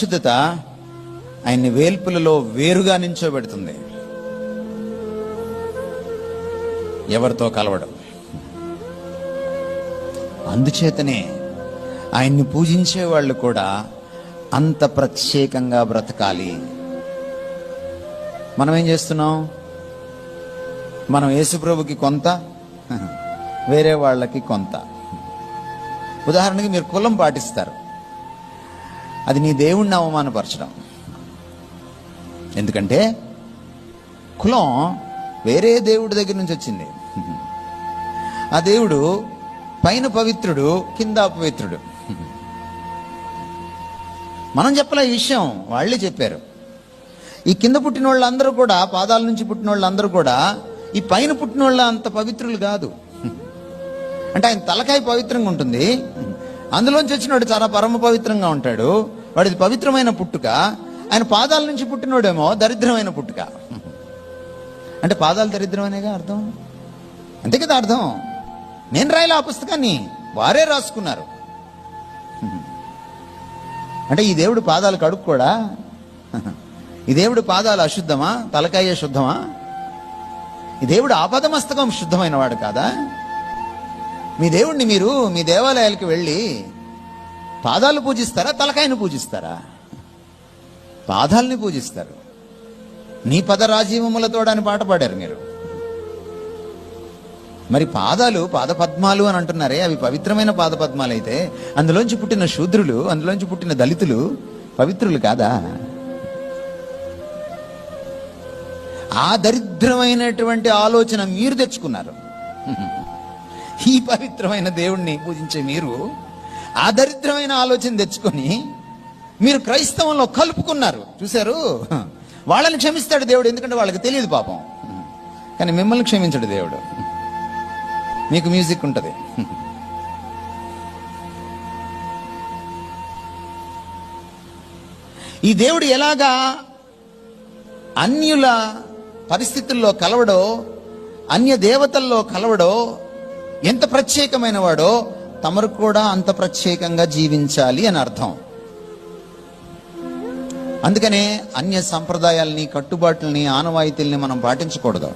పరిశుద్ధత ఆయన్ని వేల్పులలో వేరుగా నించోబెడుతుంది. ఎవరితో కలవడం. అందుచేతనే ఆయన్ని పూజించే వాళ్ళు కూడా అంత ప్రత్యేకంగా బ్రతకాలి. మనం ఏం చేస్తున్నాం? మనం యేసుప్రభుకి కొంత, వేరే వాళ్ళకి కొంత. ఉదాహరణకి మీరు కులం పాటిస్తారు, అది నీ దేవుణ్ణి అవమానపరచడం. ఎందుకంటే కులం వేరే దేవుడి దగ్గర నుంచి వచ్చింది. ఆ దేవుడు పైన పవిత్రుడు, కింద అపవిత్రుడు. మనం చెప్పలే ఈ విషయం, వాళ్ళే చెప్పారు. ఈ కింద పుట్టిన వాళ్ళందరూ కూడా, పాదాల నుంచి పుట్టిన వాళ్ళందరూ కూడా ఈ పైన పుట్టిన వాళ్ళ అంత పవిత్రులు కాదు. అంటే ఆయన తలకాయ పవిత్రంగా ఉంటుంది, అందులోంచి వచ్చినవాడు చాలా పరమ పవిత్రంగా ఉంటాడు. వాడిది పవిత్రమైన పుట్టుక. ఆయన పాదాల నుంచి పుట్టినోడేమో దరిద్రమైన పుట్టుక. అంటే పాదాలు దరిద్రమనేగా అర్థం, అంతే కదా అర్థం. నేను రాయలే ఆ పుస్తకాన్ని, వారే రాసుకున్నారు. అంటే ఈ దేవుడు పాదాలు కడుక్కోడా? ఈ దేవుడు పాదాలు అశుద్ధమా? తలకాయ శుద్ధమా? ఈ దేవుడు ఆపదమస్తకం శుద్ధమైన వాడు కాదా? మీ దేవుణ్ణి మీరు మీ దేవాలయాలకు వెళ్ళి పాదాలు పూజిస్తారా, తలకాయను పూజిస్తారా? పాదాలని పూజిస్తారు. నీ పద రాజీవములతో అని పాట పాడారు మీరు. మరి పాదాలు పాదపద్మాలు అని అంటున్నారే, అవి పవిత్రమైన పాదపద్మాలు అయితే అందులోంచి పుట్టిన శూద్రులు, అందులోంచి పుట్టిన దళితులు పవిత్రులు కాదా? ఆ దరిద్రమైనటువంటి ఆలోచన మీరు తెచ్చుకున్నారు. ఈ పవిత్రమైన దేవుణ్ణి పూజించే మీరు ఆ దరిద్రమైన ఆలోచన తెచ్చుకొని మీరు క్రైస్తవంలో కలుపుకున్నారు. చూశారు? వాళ్ళని క్షమిస్తాడు దేవుడు, ఎందుకంటే వాళ్ళకి తెలియదు పాపం. కానీ మిమ్మల్ని క్షమించడు దేవుడు. మీకు మ్యూజిక్ ఉంటుంది. ఈ దేవుడు ఎలాగా అన్యుల పరిస్థితుల్లో కలవడో, అన్య దేవతల్లో కలవడో, ఎంత ప్రత్యేకమైన వాడో తమరు కూడా అంత ప్రత్యేకంగా జీవించాలి అని అర్థం. అందుకనే అన్య సంప్రదాయాల్ని, కట్టుబాట్లని, ఆనవాయితీల్ని మనం పాటించకూడదు.